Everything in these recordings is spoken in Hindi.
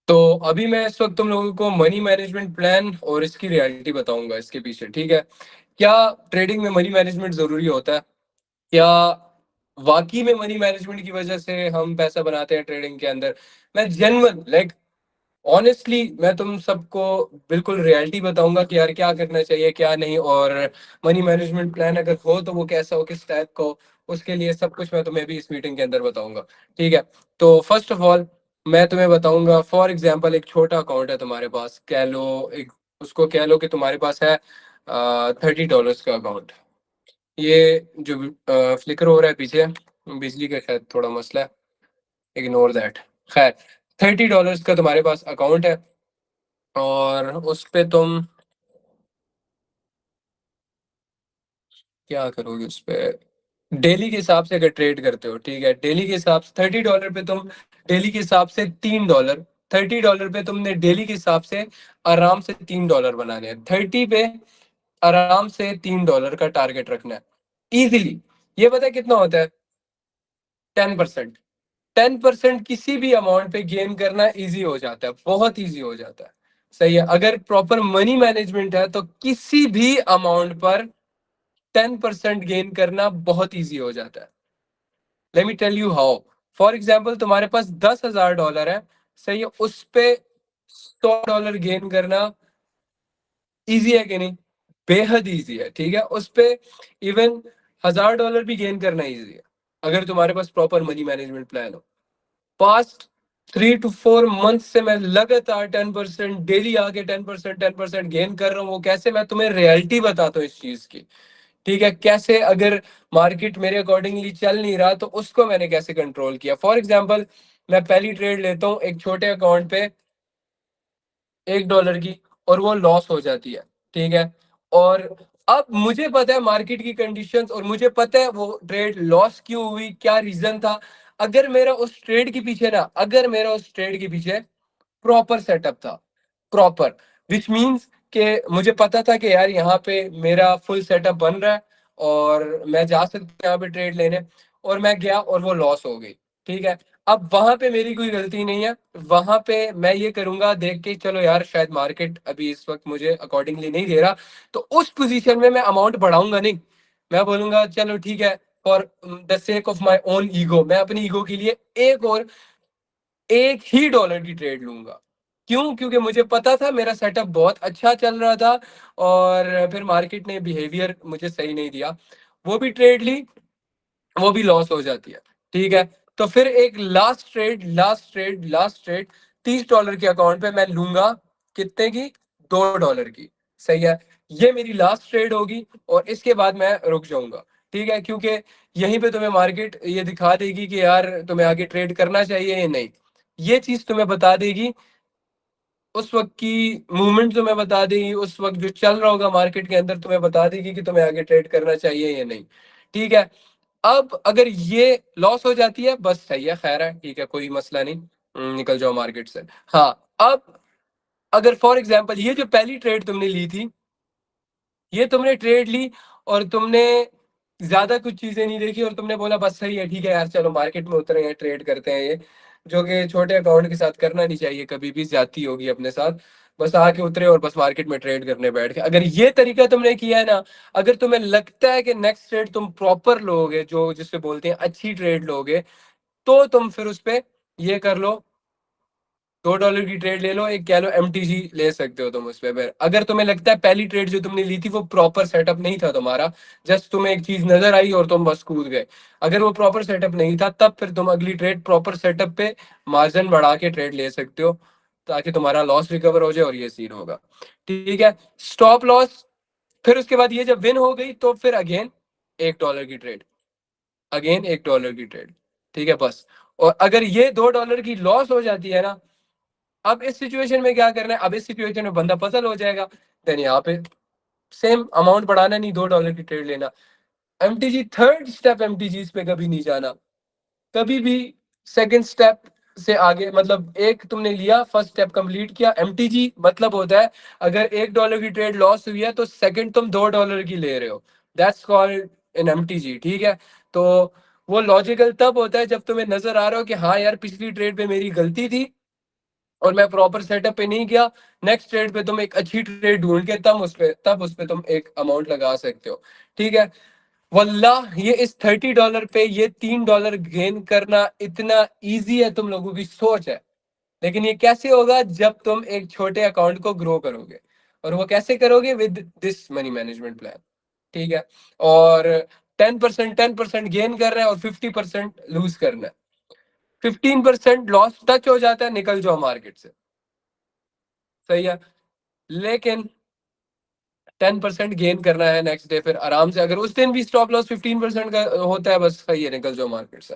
तो अभी मैं इस वक्त तुम लोगों को मनी मैनेजमेंट प्लान और इसकी रियलिटी बताऊंगा इसके पीछे, ठीक है। क्या ट्रेडिंग में मनी मैनेजमेंट जरूरी होता है? क्या वाकई में मनी मैनेजमेंट की वजह से हम पैसा बनाते हैं ट्रेडिंग के अंदर? मैं जेन्युइन ऑनेस्टली मैं तुम सबको बिल्कुल रियलिटी बताऊंगा कि यार क्या करना चाहिए क्या नहीं, और मनी मैनेजमेंट प्लान अगर हो तो वो कैसा हो, किस टाइप का हो, उसके लिए सब कुछ मैं तुम्हें भी इस मीटिंग के अंदर बताऊंगा। ठीक है। तो फर्स्ट ऑफ ऑल मैं तुम्हें बताऊंगा, फॉर एग्जांपल एक छोटा अकाउंट है तुम्हारे पास, कह लो एक, उसको कह लो कि तुम्हारे पास है $30 का अकाउंट। ये जो फ्लिकर हो रहा है पीछे, बिजली का शायद थोड़ा मसला है, इग्नोर दैट। खैर, $30 का तुम्हारे पास अकाउंट है और उस पे तुम क्या करोगे उस पे? डेली के हिसाब से अगर ट्रेड करते हो, ठीक है, डेली के हिसाब से $30 पे तुम डेली के हिसाब से $3, $30 पे तुमने डेली के हिसाब से आराम से $3 बनाने हैं। 30 पे आराम से $3 का टारगेट रखना है इजीली। ये पता है कितना होता है? 10%। 10% किसी भी अमाउंट पे गेन करना इजी हो जाता है, बहुत इजी हो जाता है। सही है। अगर प्रॉपर मनी मैनेजमेंट है तो किसी भी अमाउंट पर 10% गेन करना बहुत इजी हो जाता है। Let me tell you how. For example तुम्हारे पास $10,000 है, सही है, उस पे $100 गेन करना इजी है कि नहीं? बेहद इजी है, ठीक है। उस पे इवन $1,000 भी गेन करना इजी है अगर तुम्हारे पास प्रॉपर मनी मैनेजमेंट प्लान हो। पास्ट 3 to 4 मंथ से मैं लगातार 10% डेली आके 10% गेन कर रहा हूँ। वो कैसे, मैं तुम्हें रियलिटी बताता हूँ इस चीज की, ठीक है। कैसे, अगर मार्केट मेरे अकॉर्डिंगली चल नहीं रहा तो उसको मैंने कैसे कंट्रोल किया। फॉर एग्जाम्पल मैं पहली ट्रेड लेता हूँ एक छोटे अकाउंट पे $1 की, और वो लॉस हो जाती है, ठीक है। और अब मुझे पता है मार्केट की कंडीशंस, और मुझे पता है वो ट्रेड लॉस क्यों हुई, क्या रीजन था। अगर मेरा उस ट्रेड के पीछे प्रॉपर सेटअप था, प्रॉपर, विच मीन्स कि मुझे पता था कि यार यहाँ पे मेरा फुल सेटअप बन रहा है और मैं जा सकता हूँ यहाँ पे ट्रेड लेने, और मैं गया और वो लॉस हो गई, ठीक है। अब वहां पे मेरी कोई गलती नहीं है। वहां पे मैं ये करूंगा देख के, चलो यार शायद मार्केट अभी इस वक्त मुझे अकॉर्डिंगली नहीं दे रहा, तो उस पोजीशन में मैं अमाउंट बढ़ाऊंगा नहीं। मैं बोलूंगा चलो ठीक है, for the sake of my own ego, मैं अपनी ईगो के लिए एक ही डॉलर की ट्रेड लूंगा। क्यों? क्योंकि मुझे पता था मेरा सेटअप बहुत अच्छा चल रहा था, और फिर मार्केट ने बिहेवियर मुझे सही नहीं दिया, वो भी ट्रेड ली, वो भी लॉस हो जाती है, ठीक है। तो फिर एक लास्ट ट्रेड $30 के अकाउंट पे मैं लूंगा, कितने की? $2 की, सही है। ये मेरी लास्ट ट्रेड होगी और इसके बाद मैं रुक जाऊंगा, ठीक है, क्योंकि यहीं पे तुम्हें मार्केट ये दिखा देगी कि यार तुम्हें आगे ट्रेड करना चाहिए या नहीं। ये चीज तुम्हें बता देगी, उस वक्त की मूवमेंट तुम्हें बता देगी, उस वक्त जो चल रहा होगा मार्केट के अंदर तुम्हें बता देगी कि तुम्हें आगे ट्रेड करना चाहिए या नहीं, ठीक है। अब अगर ये लॉस हो जाती है, बस सही है, खैर है, ठीक है, कोई मसला नहीं, निकल जाओ मार्केट से। हाँ, अब अगर फॉर एग्जांपल ये जो पहली ट्रेड तुमने ली थी, ये तुमने ट्रेड ली और तुमने ज्यादा कुछ चीजें नहीं देखी और तुमने बोला बस सही है, ठीक है यार, चलो मार्केट में उतरे हैं, ट्रेड करते हैं, ये जो कि छोटे अकाउंट के साथ करना नहीं चाहिए, कभी भी ज्यादती होगी अपने साथ। बस आके उतरे और बस मार्केट में ट्रेड करने बैठ गए। अगर ये तरीका तुमने किया है ना, अगर तुम्हें लगता है कि नेक्स्ट ट्रेड तुम प्रॉपर लोगे, जो जिससे बोलते हैं अच्छी ट्रेड लोगे, तो तुम फिर उस पे ये कर लो, $2 की ट्रेड ले लो, एक कह लो एमटीजी ले सकते हो तुम उस पे। फिर अगर तुम्हें लगता है पहली ट्रेड जो तुमने ली थी वो प्रॉपर सेटअप नहीं था तुम्हारा, जस्ट तुम्हें एक चीज नजर आई और तुम बस कूद गए, अगर वो प्रॉपर सेटअप नहीं था, तब फिर तुम अगली ट्रेड प्रॉपर सेटअप पे मार्जिन बढ़ा के ट्रेड ले सकते हो, ताकि तुम्हारा लॉस रिकवर हो जाए और ये सीन होगा, ठीक है। स्टॉप लॉस, फिर उसके बाद ये जब विन हो गई तो फिर अगेन $1 की ट्रेड, अगेन $1 की ट्रेड, ठीक है, बस। और अगर ये $2 की लॉस हो जाती है ना, अब इस सिचुएशन में क्या करना है? अब इस सिचुएशन में बंदा पजल हो जाएगा। देन यहाँ पे सेम अमाउंट बढ़ाना नहीं, $2 की ट्रेड लेना। एमटीजी थर्ड स्टेप, एमटीजी पे कभी नहीं जाना, कभी भी। सेकंड स्टेप से आगे, मतलब एक तुमने लिया, फर्स्ट स्टेप कंप्लीट किया, एमटीजी मतलब होता है अगर $1 की ट्रेड लॉस हुई है तो सेकंड तुम $2 की ले रहे हो, दैट्स कॉल्ड इन एमटीजी, ठीक है। तो वो लॉजिकल तब होता है जब तुम्हें नजर आ रहा हो कि हाँ यार पिछली ट्रेड पे मेरी गलती थी, और मैं प्रॉपर सेटअप पे नहीं गया, नेक्स्ट ट्रेड पे तुम एक अच्छी ट्रेड ढूंढ के तब उस पे तुम एक अमाउंट लगा सकते हो। ठीक है, वल्लाह ये इस $30 पे ये $3 गेन करना इतना इजी है, तुम लोगों की सोच है। लेकिन ये कैसे होगा, जब तुम एक छोटे अकाउंट को ग्रो करोगे, और वो कैसे करोगे, with this money management plan. ठीक है, और 10% गेन कर रहे हैं और 50% लूज करना है। 15% लॉस टच हो जाता है, निकल जाओ मार्केट से। सही है, लेकिन 10% गेन करना है नेक्स्ट डे, फिर आराम से, अगर उस दिन भी स्टॉप लॉस 15% का होता है, बस सही है, निकल जाओ मार्केट से।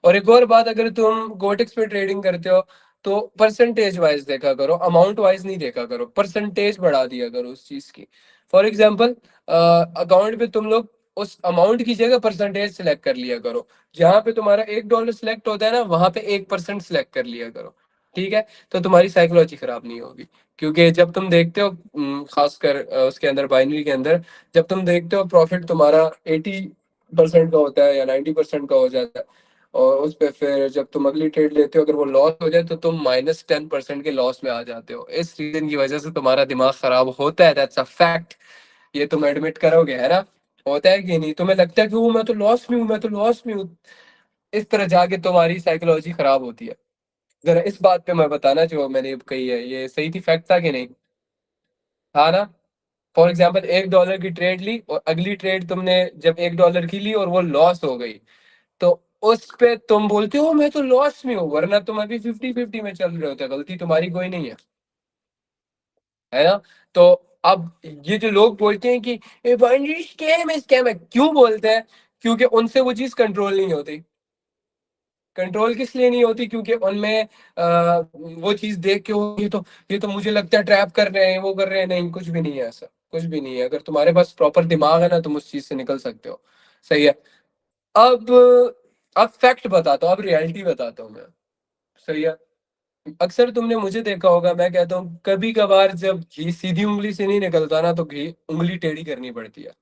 और एक और बात, अगर तुम गोटेक्स पे ट्रेडिंग करते हो तो परसेंटेज वाइज देखा करो, अमाउंट वाइज नहीं देखा करो, परसेंटेज बढ़ा दिया करो उस चीज की। फॉर एग्जाम्पल, अकाउंट पे तुम लोग उस अमाउंट की जगह परसेंटेज सिलेक्ट कर लिया करो। जहां पे तुम्हारा $1 सिलेक्ट होता है ना, वहां पे 1% सिलेक्ट कर लिया करो। ठीक है, तो तुम्हारी साइकोलॉजी खराब नहीं होगी। क्योंकि जब तुम देखते हो, खासकर उसके अंदर बाइनरी के अंदर, जब तुम देखते हो प्रॉफिट तुम्हारा 80% का होता है या 90% का हो जाता है, और उस पे फिर जब तुम अगली ट्रेड लेते हो, अगर वो लॉस हो जाए तो तुम -10% के लॉस में आ जाते हो। इस रीजन की वजह से तुम्हारा दिमाग खराब होता है, दैट्स अ फैक्ट। ये तुम एडमिट करोगे, है ना? होता है कि नहीं? तुम्हें लगता है कि वो मैं तो लॉस में हूँ, मैं तो लॉस में हूँ। इस तरह जाके तुम्हारी साइकोलॉजी खराब होती है। जरा इस बात पे मैं बताना जो मैंने कही है, ये सही थी, फैक्ट था कि नहीं? हाँ ना? फॉर एग्जाम्पल, $1 की ट्रेड ली, और अगली ट्रेड तुमने जब $1 की ली और वो लॉस हो गई, तो उस पे तुम बोलते हो मैं तो लॉस में हूँ, वरना तुम अभी 50-50 में चल रहे होते, गलती तुम्हारी कोई नहीं है ना? तो अब ये जो लोग बोलते हैं कि ए भाई स्कैम है, क्यों बोलते हैं? क्योंकि उनसे वो चीज कंट्रोल नहीं होती। कंट्रोल किस लिए नहीं होती? क्योंकि उनमें वो चीज देख के ये तो मुझे लगता है ट्रैप कर रहे हैं, वो कर रहे हैं। नहीं, कुछ भी नहीं है ऐसा, कुछ भी नहीं है। अगर तुम्हारे पास प्रॉपर दिमाग है ना, तुम उस चीज से निकल सकते हो। सही है। अब अब फैक्ट बताता हूँ, अब रियलिटी बताता हूँ मैं। सही है। अक्सर तुमने मुझे देखा होगा, मैं कहता हूँ कभी कभार जब घी सीधी उंगली से नहीं निकलता ना, तो घी उंगली टेढ़ी करनी पड़ती है।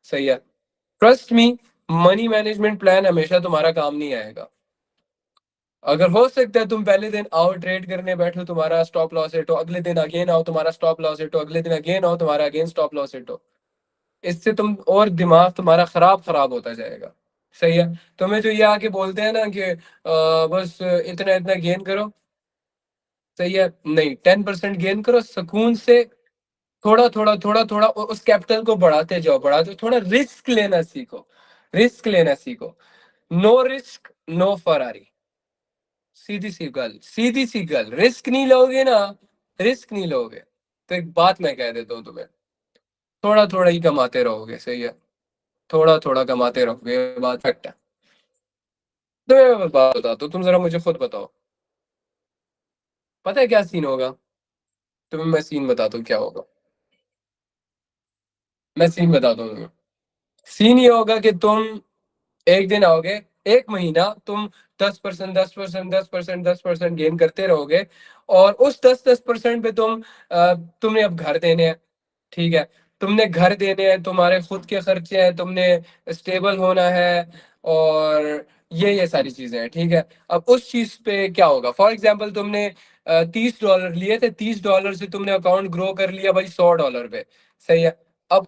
सही है। Trust me, money management plan हमेशा तुम्हारा काम नहीं आएगा। अगर हो सकता है तुम पहले दिन आओ ट्रेड करने बैठो, तुम्हारा स्टॉप लॉस हिट हो, अगले दिन अगेन आओ तुम्हारा स्टॉप लॉस हिट हो, अगले दिन अगेन आओ तुम्हारा अगेन स्टॉप लॉस हिट हो। इससे तुम और दिमाग तुम्हारा खराब खराब होता जाएगा। सही है। तुम्हें जो ये आके बोलते हैं ना कि बस इतना इतना गेन करो। सही है, नहीं, 10% गेन करो सुकून से। थोड़ा थोड़ा थोड़ा थोड़ा उस कैपिटल को बढ़ाते जाओ, बढ़ाते थोड़ा रिस्क लेना सीखो। रिस्क लेना सीखो। No risk no Ferrari. सीधी सी गल, सीधी सी गल, रिस्क नहीं लोगे ना, रिस्क नहीं लोगे, तो एक बात मैं कह देता हूँ तुम्हें, थोड़ा थोड़ा ही कमाते रहोगे। सही है, थोड़ा थोड़ा कमाते रहोगे, ये बात फैक्ट है। तो मैं बात बताता हूँ, तुम जरा मुझे खुद बताओ, पता है क्या सीन होगा? तुम्हें मैं सीन बताता हूँ क्या होगा। मैं सीन बताता हूँ तुम्हें। सीन ये होगा कि तुम एक दिन आओगे, एक महीना तुम 10%, 10%, 10%, 10% गेन करते रहोगे, और उस 10-10% पे तुमने अब घर देने हैं। ठीक है, तुमने घर देने हैं, तुम्हारे खुद के खर्चे हैं, तुमने स्टेबल होना है, और ये सारी चीजें हैं। ठीक है, अब उस चीज पे क्या होगा? फॉर एग्जाम्पल, तुमने $30 लिए थे, $30 से तुमने अकाउंट ग्रो कर लिया भाई $100 पे। सही है। अब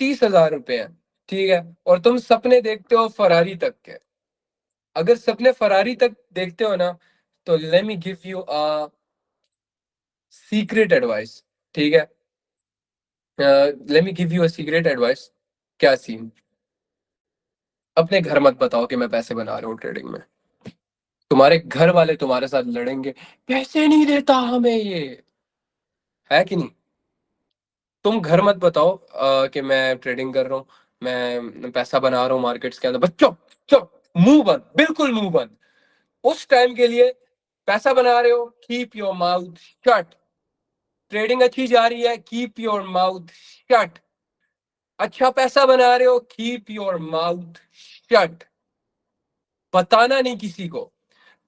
30,000 रुपए हैं। ठीक है, और तुम सपने देखते हो फरारी तक के। अगर सपने फरारी तक देखते हो ना, तो let me give you a secret advice. ठीक है, let me give you a secret advice. क्या सीन? अपने घर मत बताओ कि मैं पैसे बना रहा हूँ ट्रेडिंग में। तुम्हारे घर वाले तुम्हारे साथ लड़ेंगे, पैसे नहीं देता हमें ये, है कि नहीं? तुम घर मत बताओ कि मैं ट्रेडिंग कर रहा हूँ, मैं पैसा बना रहा हूँ मार्केट्स के अंदर। बच्चों, चुप, मुंह बंद, बिल्कुल मुंह बंद। उस टाइम के लिए पैसा बना रहे हो, keep your mouth shut. Trading अच्छी जा रही है, कीप योर माउथ शट। अच्छा पैसा बना रहे हो, कीप योर माउथ शट। बताना नहीं किसी को।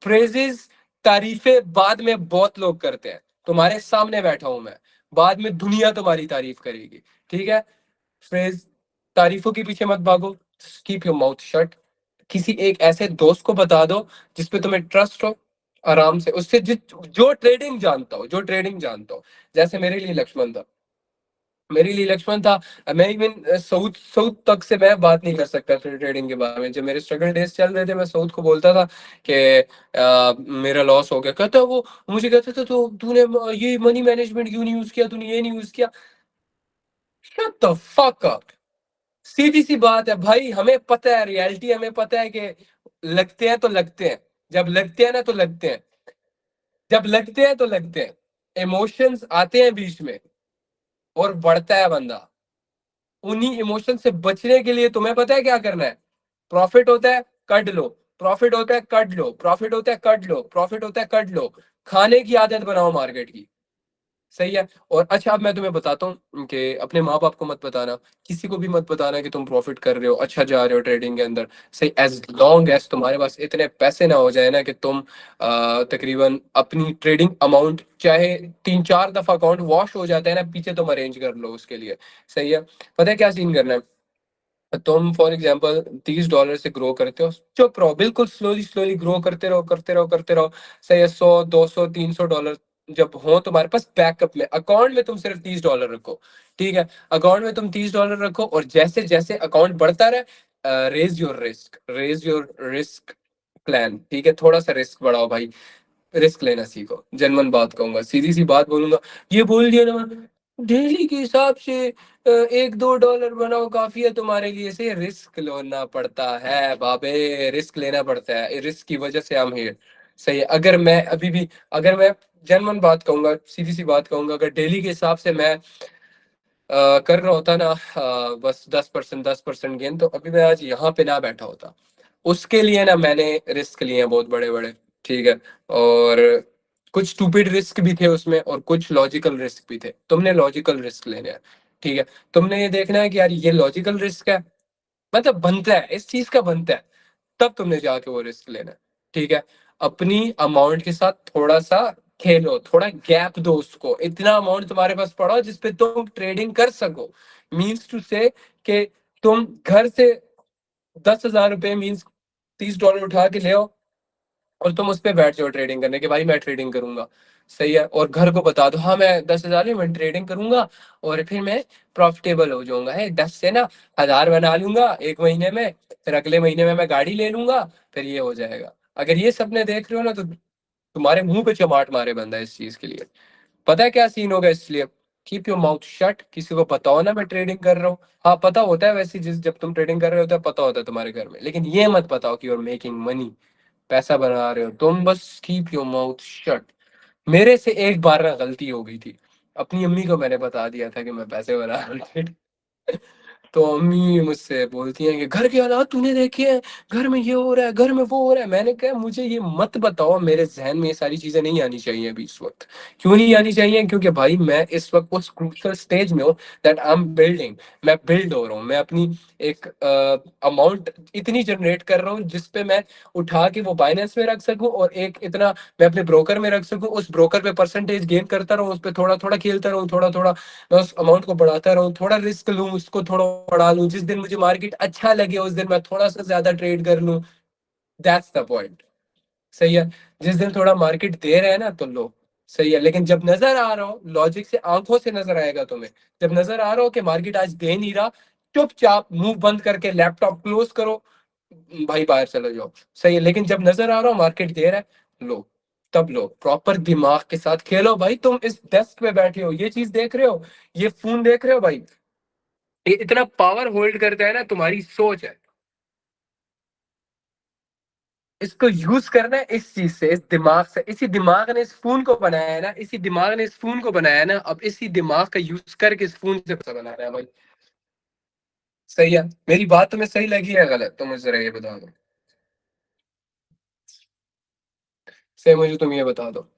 प्रेजेस, तारीफें बाद में बहुत लोग करते हैं, तुम्हारे सामने बैठा हूं मैं, बाद में दुनिया तुम्हारी तारीफ करेगी। ठीक है, फ्रेज, तारीफों के पीछे मत भागो, कीप योर माउथ शट। किसी एक ऐसे दोस्त को बता दो जिसपे तुम्हें ट्रस्ट हो, आराम से उससे जो ट्रेडिंग जानता हो, जो ट्रेडिंग जानता हो, जैसे मेरे लिए लक्ष्मण था। मैं इवन साउथ साउथ तक से मैं बात नहीं कर सकता था ट्रेडिंग के बारे में। जब मेरे स्ट्रगल डेज चल रहे थे मैं साउथ को बोलता था कि मेरा लॉस हो गया, कहता वो मुझे कहता था तो तूने ये मनी मैनेजमेंट क्यों नहीं यूज किया, तूने ये नहीं यूज किया। Shut the fuck up. सीधी सी बात है भाई, हमें पता है रियलिटी, हमें पता है कि लगते हैं तो लगते हैं, जब लगते हैं ना तो लगते हैं, जब लगते हैं तो लगते हैं, इमोशंस आते हैं बीच में और बढ़ता है बंदा। उन्हीं इमोशन से बचने के लिए तुम्हें पता है क्या करना है? प्रॉफिट होता है कट लो, प्रॉफिट होता है कट लो, प्रॉफिट होता है कट लो, प्रॉफिट होता है कट लो। खाने की आदत बनाओ मार्केट की। सही है। और अच्छा अब मैं तुम्हें बताता हूँ कि अपने माँ बाप को मत बताना, किसी को भी मत बताना कि तुम प्रॉफिट कर रहे हो, अच्छा जा रहे हो ट्रेडिंग के अंदर। सही, एज लॉन्ग एज तुम्हारे पास इतने पैसे ना हो जाए ना कि तुम तकरीबन अपनी ट्रेडिंग अमाउंट, चाहे 3-4 दफा अकाउंट वॉश हो जाता है ना पीछे, तुम अरेंज कर लो उसके लिए। सही है। पता है क्या सीन करना है? तुम फॉर एग्जांपल $30 से ग्रो करते हो, चुप रहो, बिल्कुल स्लोली स्लोली ग्रो करते रहो, करते रहो, करते रहो। सही है। 100, 200, $300 जब हो तुम्हारे पास बैकअप में, अकाउंट में तुम सिर्फ $30 रखो। ठीक है। अकाउंट में तुम $30 रखो और जैसे जैसे अकाउंट बढ़ता रहे, रेज योर रिस्क प्लान। ठीक है, थोड़ा सा रिस्क बढ़ाओ भाई, रिस्क लेना सीखो। जेन्युइन बात कहूंगा, सीधी सी बात बोलूंगा। ये बोल दिया ना डेली के हिसाब से 1-2 डॉलर बनाओ काफी है तुम्हारे लिए, से रिस्क लेना पड़ता है बाबे, रिस्क लेना पड़ता है, रिस्क की वजह से हम हियर। सही है। अगर मैं अभी भी, अगर मैं जेन्युइन बात कहूंगा, सीधी सी बात कहूंगा, अगर डेली के हिसाब से मैं कर रहा होता ना बस 10% गेन, तो अभी मैं आज यहाँ पे ना बैठा होता। उसके लिए ना मैंने रिस्क लिए हैं बहुत बड़े बड़े। ठीक है। और कुछ स्टूपिड रिस्क भी थे उसमें और कुछ लॉजिकल रिस्क भी थे, तुमने लॉजिकल रिस्क लेने हैं। ठीक है। तुमने ये देखना है कि यार ये लॉजिकल रिस्क है, मतलब बनता है, इस चीज का बनता है, तब तुमने जाके वो रिस्क लेना है। ठीक है। अपनी अमाउंट के साथ थोड़ा सा खेलो, थोड़ा गैप दो उसको, इतना अमाउंट तुम्हारे पास पड़ा हो जिसपे तुम ट्रेडिंग कर सको। मीन्स टू से कि तुम घर से 10,000 रुपए मीन्स $30 उठा के ले आओ और तुम उस पे बैठ जाओ ट्रेडिंग करने के, भाई मैं ट्रेडिंग करूंगा। सही है। और घर को बता दो हाँ मैं 10,000 में ट्रेडिंग करूंगा और फिर मैं प्रॉफिटेबल हो जाऊंगा, है 10 से ना 1,000 बना लूंगा एक महीने में, फिर अगले महीने में मैं गाड़ी ले लूंगा, फिर ये हो जाएगा। अगर ये सपने देख रहे हो ना तो तुम्हारे मुंह पे चमाट मारे बंदा इस चीज के लिए। पता है क्या सीन होगा? इसलिए कीप योर माउथ शट, किसी को बताओ ना मैं ट्रेडिंग कर रहा हूँ। हाँ पता होता है वैसे, जिस जब तुम ट्रेडिंग कर रहे होते हो पता होता है तुम्हारे घर में, लेकिन ये मत बताओ कि यू आर मेकिंग मनी, पैसा बना रहे हो तुम, बस कीप योर माउथ शट। मेरे से एक बार ना गलती हो गई थी, अपनी अम्मी को मैंने बता दिया था कि मैं पैसे बना रहा हूँ। तो अम्मी मुझसे बोलती हैं कि घर के हालात तूने देखे हैं, घर में ये हो रहा है, घर में वो हो रहा है। मैंने कहा मुझे ये मत बताओ, मेरे जहन में ये सारी चीजें नहीं आनी चाहिए अभी इस वक्त। क्यों नहीं आनी चाहिए? क्योंकि भाई मैं इस वक्त उस क्रूशल स्टेज में हूँ दैट आई एम बिल्डिंग, मैं बिल्ड हो रहा हूँ, मैं अपनी एक अमाउंट इतनी जनरेट कर रहा हूँ जिसपे मैं उठा के वो बाइनेंस में रख सकूं, और एक इतना मैं अपने ब्रोकर में रख सकूं, उस ब्रोकर पे परसेंटेज गेन करता रहूं, उस पर थोड़ा थोड़ा खेलता रहूं, थोड़ा थोड़ा मैं उस अमाउंट को बढ़ाता रहूं, थोड़ा रिस्क लूं, उसको थोड़ा बढ़ा लूं, जिस दिन मुझे मार्केट अच्छा लगे उस दिन मैं थोड़ा सा ज्यादा ट्रेड कर लूं। That's the point. सही है। जिस दिन थोड़ा मार्केट दे रहा है ना तो लो। सही है। लेकिन जब नजर आ रहा हो, लॉजिक से आंखों से नजर आएगा तुम्हें, जब नजर आ रहा हो कि मार्केट आज दे नहीं रहा, चुपचाप मुंह बंद करके लैपटॉप क्लोज करो, भाई बाहर चले जाओ। सही है। लेकिन जब नजर आ रहा हो मार्केट दे रहा है, लो, तब लो, प्रॉपर दिमाग के साथ खेलो भाई। तुम इस डेस्क पे बैठे हो, ये चीज देख रहे हो, ये फोन देख रहे हो भाई, ये इतना पावर होल्ड करता है ना, तुम्हारी सोच है। इसको यूज करना है इस चीज से, इस दिमाग से, इसी दिमाग ने इस फोन को बनाया है ना, इसी दिमाग ने इस फोन को बनाया है ना, अब इसी दिमाग का यूज करके इस फोन से पैसा बनाना है भाई। सही है। मेरी बात तुम्हें सही लगी है गलत, तो मुझे जरा ये बता दो। सही, मुझे तुम ये बता दो।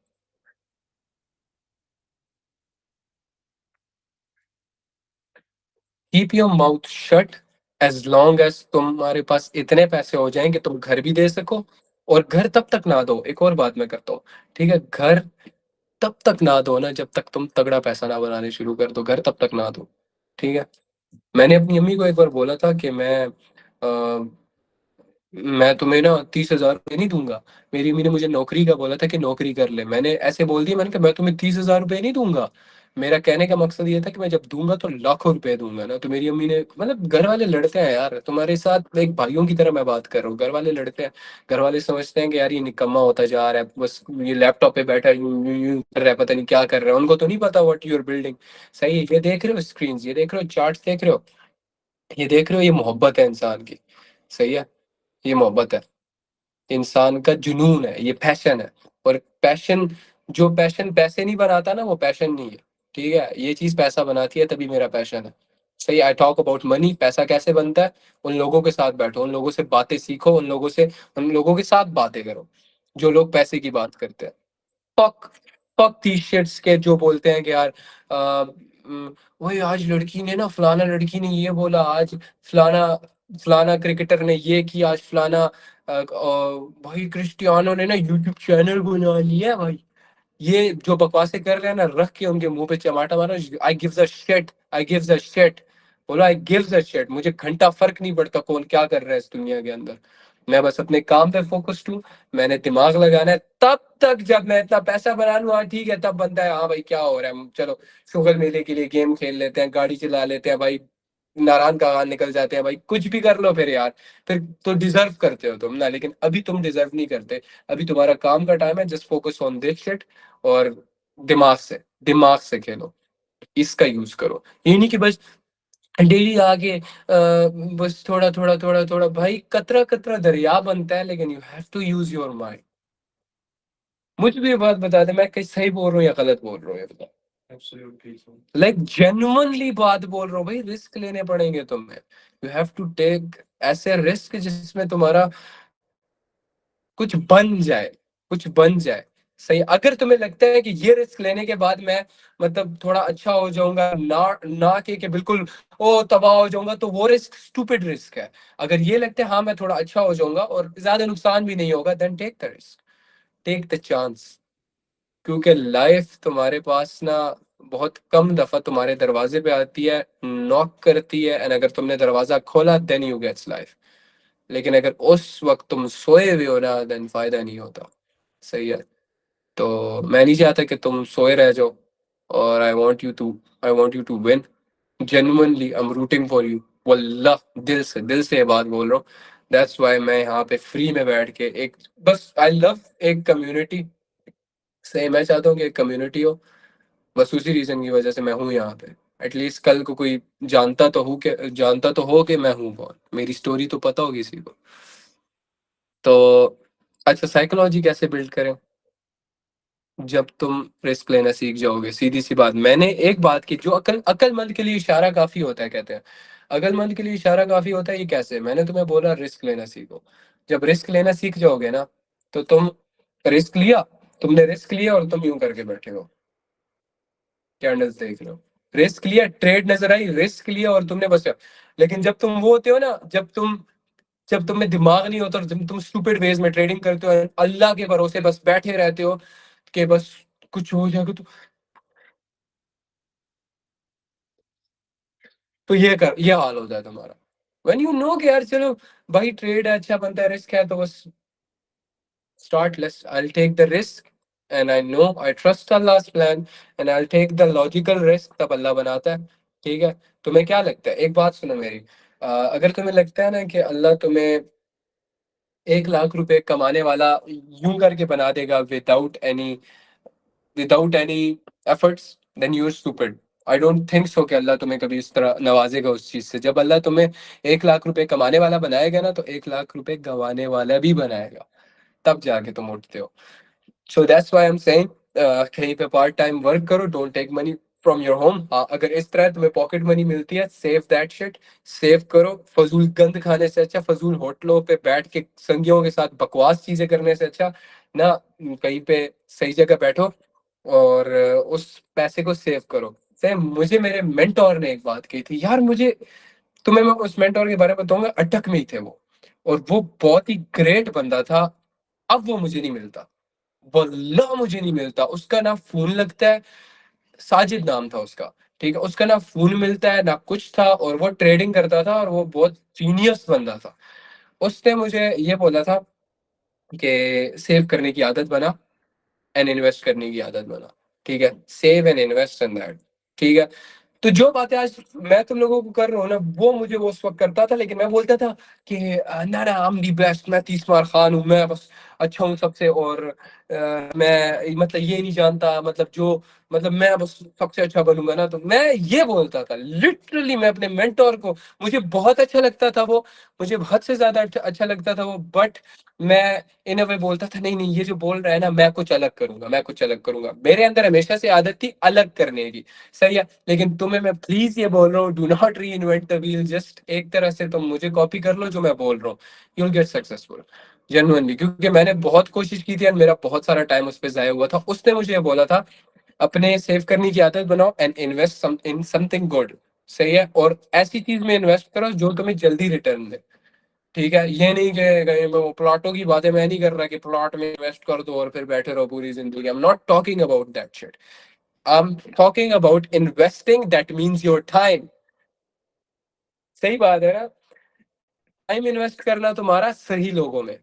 Keep your mouth shut as long as तुम्हारे पास इतने पैसे हो जाएं कि तुम घर भी दे सको। और घर तब तक ना दो, एक और बात मैं करता हूँ। ठीक है, घर तब तक ना दो ना जब तक तुम तगड़ा पैसा ना बनाने शुरू कर दो, घर तब तक ना दो। ठीक है। मैंने अपनी अम्मी को एक बार बोला था कि मैं मैं तुम्हें ना 30,000 रुपये नहीं दूंगा। मेरी अम्मी ने मुझे नौकरी का बोला था कि नौकरी कर ले, मैंने ऐसे बोल दिया, मैंने कहा मैं तुम्हें 30,000 रुपये नहीं दूंगा। मेरा कहने का मकसद ये था कि मैं जब दूंगा तो लाखों रुपए दूंगा ना। तो मेरी अम्मी ने, मतलब घर वाले लड़ते हैं यार, तुम्हारे साथ एक भाइयों की तरह मैं बात कर रहा हूँ, घर वाले लड़ते हैं। घर वाले समझते हैं कि यार ये निकम्मा होता जा रहा है, बस ये लैपटॉप पे बैठा है, यूं यूं यूं कर रहा है, पता नहीं क्या कर रहा है, उनको तो नहीं पता व्हाट यूर बिल्डिंग। सही है, ये देख रहे हो स्क्रीन, ये देख रहे हो चार्ट्स, देख रहे हो, ये देख रहे हो, ये मोहब्बत है इंसान की। सही है, ये मोहब्बत है, इंसान का जुनून है, ये पैशन है। और पैशन, जो पैशन पैसे नहीं बनाता ना, वो पैशन नहीं है। ठीक है, ये चीज पैसा बनाती है, तभी मेरा पैशन है। सही, आई टॉक अबाउट मनी। पैसा कैसे बनता है? उन लोगों के साथ बैठो, उन लोगों से बातें सीखो, उन लोगों के साथ बातें करो जो लोग पैसे की बात करते हैं। फक फक टी शर्ट्स के जो बोलते हैं कि यार वही आज लड़की ने ना, फलाना लड़की ने ये बोला आज, फलाना फलाना क्रिकेटर ने ये किया आज, फलाना भाई क्रिस्टियानो ने ना यूट्यूब चैनल बना लिया है भाई। ये जो बकवासें कर रहे हैं ना, रख के उनके मुंह पे चमाटा मारो। I give the shit, I give the shit, बोलो आई गिव द शिट। मुझे घंटा फर्क नहीं पड़ता कौन क्या कर रहा है इस दुनिया के अंदर। मैं बस अपने काम पे फोकस्ड हूँ। मैंने दिमाग लगाना है, तब तक जब मैं इतना पैसा बना लूँ, हाँ ठीक है, तब बनता है हाँ भाई क्या हो रहा है, चलो शुगर मेले के लिए गेम खेल लेते हैं, गाड़ी चला लेते हैं भाई, नारायण का निकल जाते हैं भाई, कुछ भी कर लो फिर यार। फिर तो डिजर्व करते हो तुम ना, लेकिन अभी तुम डिजर्व नहीं करते। अभी तुम्हारा काम का टाइम है, just focus on this shit. और दिमाग से खेलो, इसका यूज करो। ये नहीं कि बस डेली आके बस थोड़ा थोड़ा थोड़ा थोड़ा, भाई कतरा कतरा दरिया बनता है, लेकिन you have to use your mind. मुझे भी ये बात बता दे, मैं कहीं सही बोल रहा हूँ या गलत बोल रहा हूँ, ये बता। लाइक जेन्युइनली बात बोल रहा हूँ भाई, रिस्क लेने पड़ेंगे तुम्हें। यू हैव टू टेक ऐसे रिस्क जिसमें तुम्हारा कुछ बन जाए, कुछ बन जाए। सही, अगर तुम्हें लगता है कि ये रिस्क लेने के बाद मैं मतलब थोड़ा अच्छा हो जाऊंगा, ना ना कि बिल्कुल ओ तबाह हो जाऊंगा, तो वो रिस्क स्टूपिड रिस्क है। अगर ये लगता है हाँ मैं थोड़ा अच्छा हो जाऊंगा और ज्यादा नुकसान भी नहीं होगा, then take the risk, take the chance. क्योंकि लाइफ तुम्हारे पास ना बहुत कम दफा तुम्हारे दरवाजे पे आती है, नॉक करती है, एंड अगर तुमने दरवाजा खोला देन यू गेट्स लाइफ। लेकिन अगर उस वक्त तुम सोए हुए हो ना, देन फायदा नहीं होता। सही है, तो मैं नहीं चाहता कि तुम सोए रह जाओ। और I want you to win. Genuinely I am rooting for you. वल्लाह, दिल से ये बात बोल रहा हूँ। दैट्स वाई मैं यहाँ पे फ्री में बैठ के एक, बस आई लव एक कम्युनिटी। सही, मैं चाहता हूँ कि एक कम्युनिटी हो, बस उसी रीजन की वजह से मैं हूँ यहाँ पे। एटलीस्ट कल को कोई जानता तो हो कि मैं हूँ कौन, मेरी स्टोरी तो पता होगी किसी को। तो अच्छा, साइकोलॉजी कैसे बिल्ड करें? जब तुम रिस्क लेना सीख जाओगे, सीधी सी बात, मैंने एक बात की जो अकलमंद के लिए इशारा काफी होता है कहते हैं। अकलमंद के लिए इशारा काफी होता है, ये कैसे? मैंने तुम्हें बोला रिस्क लेना सीखो। जब रिस्क लेना सीख जाओगे ना, तो तुम रिस्क लिया, तुमने रिस्क लिया और तुम यूं करके बैठे हो, कैंडल्स देख रहे हो। रिस्क लिया, ट्रेड नजर आई, रिस्क लिया और तुमने बस। लेकिन जब तुम वो होते हो ना, जब तुम्हें दिमाग नहीं होता और जब तुम स्टूपिड वेज में ट्रेडिंग करते हो, अल्लाह के भरोसे बस बैठे रहते हो कि बस कुछ हो जाएगा तो ये हाल हो जाए तुम्हारा। व्हेन यू नो कि यार चलो भाई ट्रेड है, अच्छा बनता है, रिस्क है, तो बस start less, I take the risk, and I know I trust अल्लाह's plan, and I take the logical risk, तब अल्लाह बनाता है। ठीक है, तुम्हें क्या लगता है, एक बात सुनो मेरी, अगर तुम्हें लगता है ना कि अल्लाह तुम्हें 1 लाख रुपए कमाने वाला यूं करके बना देगा without any efforts, then you are stupid. I don't think so कि अल्लाह तुम्हें कभी इस तरह नवाजेगा उस चीज से। जब अल्लाह तुम्हें 1 लाख रुपए कमाने वाला बनाएगा ना, तो 1 लाख रुपए गंवाने वाला भी बनाएगा, तब जाके तुम उठते हो। So that's why I am saying, कहीं पे पार्ट टाइम वर्क करो, don't take money from your home. अगर इस तरह तुम्हें पॉकेट मनी मिलती है, सेव दैट शिट, सेव करो। फजूल गंद खाने से अच्छा, फजूल होटलों पे बैठ के संगियों के साथ बकवास चीजें करने से अच्छा ना, कहीं पे सही जगह बैठो और उस पैसे को सेव करो। सेम मुझे मेरे मेंटोर ने एक बात कही थी यार, मुझे तुम्हें मैं उस मेंटोर के बारे में बताऊंगा, अटक में ही थे वो, और वो बहुत ही ग्रेट बंदा था। अब वो मुझे नहीं मिलता, वल्लाह मुझे नहीं मिलता। उसका ना फोन लगता है, साजिद नाम था उसका। ठीक है, उसका ना फोन मिलता है ना कुछ था, और वो ट्रेडिंग करता था और वो बहुत जीनियस बंदा था। उसने मुझे ये बोला था कि सेव करने की आदत बना एंड इन्वेस्ट करने की आदत बना, ठीक है? Save and invest in that, ठीक है? तो जो बातें आज मैं तुम लोगों को कर रहा हूँ ना, वो मुझे वो उस वक़्त करता था, लेकिन मैं बोलता था कि ना, ना, आई एम द बेस्ट, मैं 30 मार खान हूँ, मैं बस अच्छा हूँ सबसे, और मैं मतलब ये नहीं जानता, मतलब जो मतलब मैं बस सबसे अच्छा बनूँगा ना, तो मैं ये बोलता था। लिटरली मैं अपने मेंटर को, मुझे बहुत अच्छा लगता था वो, मुझे हद से ज़्यादा अच्छा लगता था वो, बट मैं इन अ वे बोलता था, नहीं, नहीं, ये जो बोल रहा है ना, मैं कुछ अलग करूँगा, मैं कुछ अलग करूँगा। मेरे अंदर हमेशा से आदत थी अलग करने की, सही है? लेकिन तुम्हें मैं प्लीज़ ये बोल रहा हूँ, do not reinvent the wheel, just एक तरह से तुम मुझे कॉपी कर लो जो मैं बोल रहा हूँ, you will get successful, genuinely, क्योंकि मैंने बहुत कोशिश की थी और मेरा बहुत सारा टाइम उस पे ज़ाया हुआ था। उसने मुझे ये बोला था, अपने सेव करने की आदत बनाओ and invest in something good, सही है? और ऐसी चीज़ में इन्वेस्ट करो जो तुम्हें जल्दी रिटर्न दे। ठीक है? ये नहीं कि कहीं वो प्लॉटों की बातें मैं नहीं कर रहा कि प्लॉट में इन्वेस्ट कर दो और फिर बैठे रहो पूरी ज़िंदगी। I am not talking about that shit. I am talking about investing that means your time. सही बात है ना? टाइम इन्वेस्ट करना तुम्हारा सही लोगों में।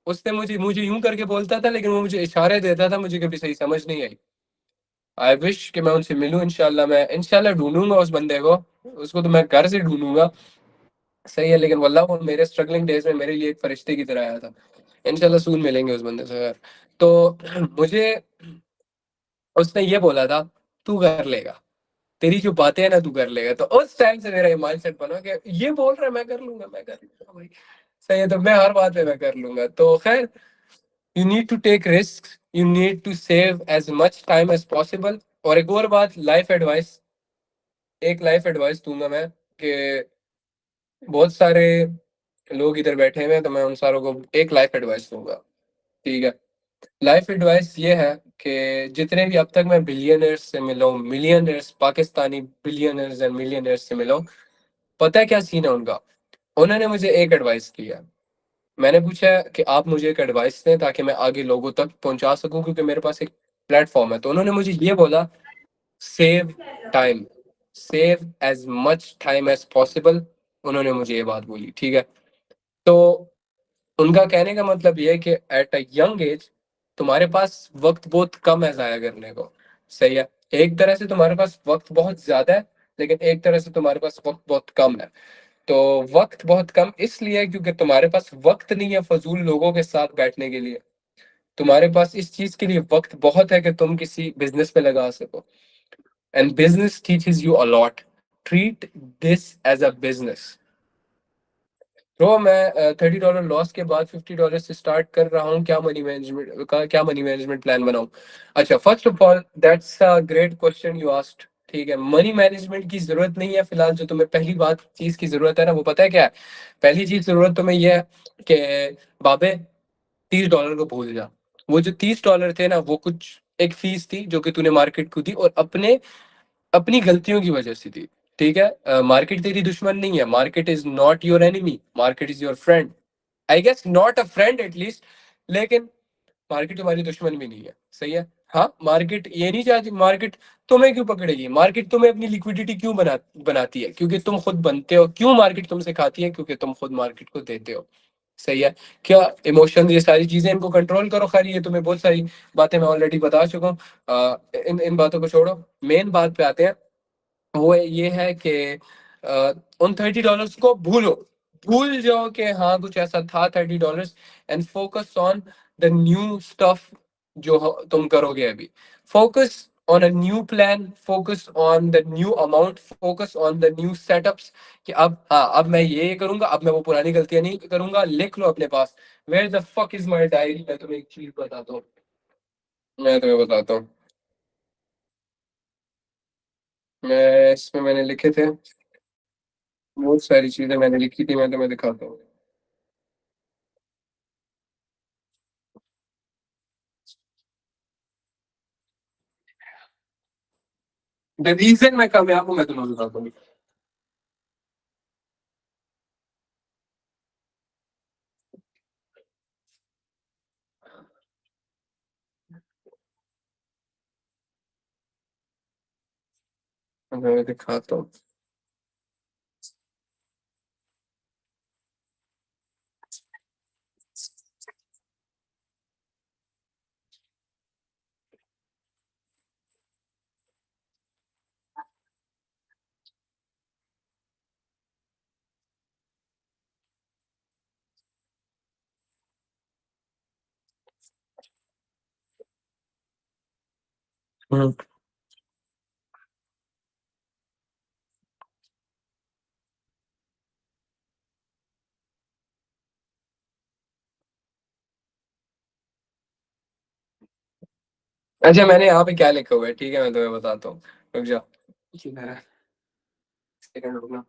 उसने मुझे मुझे यूँ करके बोलता था, लेकिन वो मुझे इशारे देता था, मुझे कभी सही समझ नहीं आई। आई विश कि मैं उनसे मिलूँ इंशाल्लाह, मैं इंशाल्लाह ढूँढूँगा उस बंदे को। उसको तो मैं घर से ढूँढूँगा, सही है? लेकिन वल्लाह वो मेरे स्ट्रगलिंग डेज़ में मेरे लिए एक फरिश्ते की तरह आया था। इंशाल्लाह सून मिलेंगे उस बंदे से यार। तो मुझे उसने ये बोला था, "तू कर लेगा, तेरी जो बातें हैं ना तू कर लेगा।" तो उस टाइम से मेरा ये माइंडसेट बना कि ये बोल रहा है मैं कर लूँगा, मैं कर लूँगा भाई। सही है, तो मैं हर बात पे मैं कर लूँगा। तो खैर, you need to take risks, you need to save as much time as possible. और एक और बात, लाइफ एडवाइस, एक लाइफ एडवाइस दूँगा मैं कि बहुत सारे लोग इधर बैठे हुए हैं, तो मैं उन सारों को एक लाइफ एडवाइस दूँगा, ठीक है? लाइफ एडवाइस ये है कि जितने भी अब तक मैं बिलियनियर्स से मिला हूँ, millionaires, Pakistani billionaires and millionaires से मिला हूँ, पता है क्या सीन है उनका? उन्होंने मुझे एक एडवाइस दी है। मैंने पूछा कि आप मुझे एक एडवाइस दें ताकि मैं आगे लोगों तक पहुँचा सकूँ, क्योंकि मेरे पास एक प्लेटफ़ॉर्म है। तो उन्होंने मुझे ये बोला, save time, save as much time as possible, उन्होंने मुझे ये बात बोली, ठीक है? तो उनका कहने का मतलब ये है कि एट अ यंग एज तुम्हारे पास वक़्त बहुत कम है ज़ाया करने को, सही है? एक तरह से तुम्हारे पास वक़्त बहुत ज़्यादा है, लेकिन एक तरह से तुम्हारे पास वक़्त बहुत कम है। तो वक़्त बहुत कम इसलिए है क्योंकि तुम्हारे पास वक़्त नहीं है फ़ज़ूल लोगों के साथ बैठने के लिए। तुम्हारे पास इस चीज़ के लिए वक़्त बहुत है कि तुम किसी बिज़नेस में लगा सको, and business teaches you a lot. Treat this as a business. Bro, मैं $30 लॉस के बाद $50 से स्टार्ट कर रहा हूँ। क्या मनी मैनेजमेंट प्लान बनाऊँ? अच्छा, first of all that's a great question you asked, ठीक है? मनी मैनेजमेंट की ज़रूरत नहीं है फिलहाल। जो तुम्हें पहली बात चीज़ की ज़रूरत है ना, वो पता है क्या है? पहली चीज़ ज़रूरत तुम्हें ये है कि बाबे, $30 को भूल जा। वो जो $30 थे ना, वो कुछ एक फ़ीस थी जो कि तूने मार्केट को दी, और अपनी गलतियों की वजह से थी, ठीक है? मार्केट तेरी दुश्मन नहीं है, market is not your enemy, market is your friend. I guess not a friend at least, लेकिन मार्केट तुम्हारी दुश्मन भी नहीं है, सही है? हाँ, मार्केट ये नहीं चाहती, मार्केट तुम्हें क्यों पकड़ेगी? मार्केट तुम्हें अपनी लिक्विडिटी क्यों बनाती है? क्योंकि तुम खुद बनते हो। क्यों मार्केट तुमसे खाती है? क्योंकि तुम खुद मार्केट को देते हो, सही है? क्या इमोशंस, ये सारी चीज़ें, इनको कंट्रोल करो। खैर, ये तुम्हें बहुत सारी बातें मैं ऑलरेडी बता चुका हूँ। इन इन बातों को छोड़ो, मेन बात पे आते हैं। वो ये है कि उन $30 को भूलो, भूल जाओ कि हाँ कुछ ऐसा था $30, and focus on the new stuff जो तुम करोगे अभी। Focus on a new plan, focus on the new amount, focus on the new setups, कि अब हाँ, अब मैं ये करूंगा, अब मैं वो पुरानी गलतियां नहीं करूंगा। लिख लो अपने पास। Where the fuck is my diary? मैं तुम्हें एक चीज बताता हूँ, मैं तुम्हें बताता हूँ। मैं इसमें मैंने लिखे थे, बहुत सारी चीजें मैंने लिखी थी, मैं तुम्हें दिखाता हूँ। द रीजन मैं कामयाब हूँ, मैं तुम्हें बताता हूँ। मैं दिखाता हूँ। हम्म। अच्छा, मैंने यहाँ पे क्या लिखा हुआ है, ठीक है मैं तुम्हें बताता हूँ। रुक जाओ, सेकंड रुकना।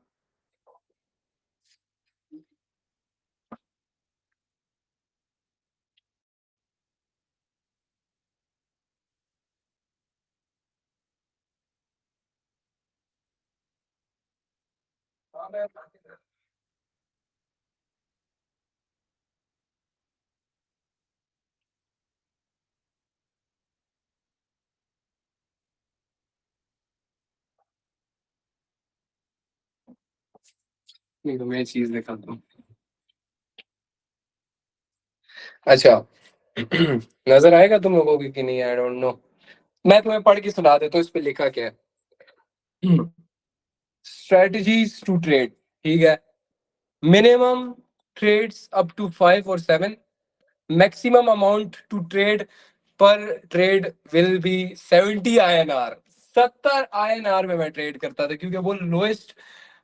नहीं तो मैं चीज दिखाता हूँ। अच्छा। नजर आएगा तुम लोगों को कि नहीं, आई डोंट नो। मैं तुम्हें पढ़ के सुना देता हूँ इस पे लिखा क्या है। स्ट्रेटजीज टू ट्रेड, ठीक है। मिनिमम ट्रेड्स अप टू 5 और 7। मैक्सिमम अमाउंट टू ट्रेड पर trade will be 70 INR। 70 INR में मैं ट्रेड करता था, क्योंकि वो लोएस्ट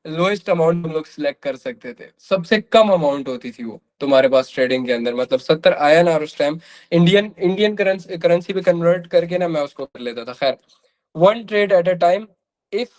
लोएस्ट अमाउंट हम लोग सिलेक्ट कर सकते थे। सबसे कम अमाउंट होती थी वो तुम्हारे पास ट्रेडिंग के अंदर, मतलब 70 INR उस time. Indian Indian currency currency पे कन्वर्ट करके ना मैं उसको कर लेता था। खैर, one trade at a time. If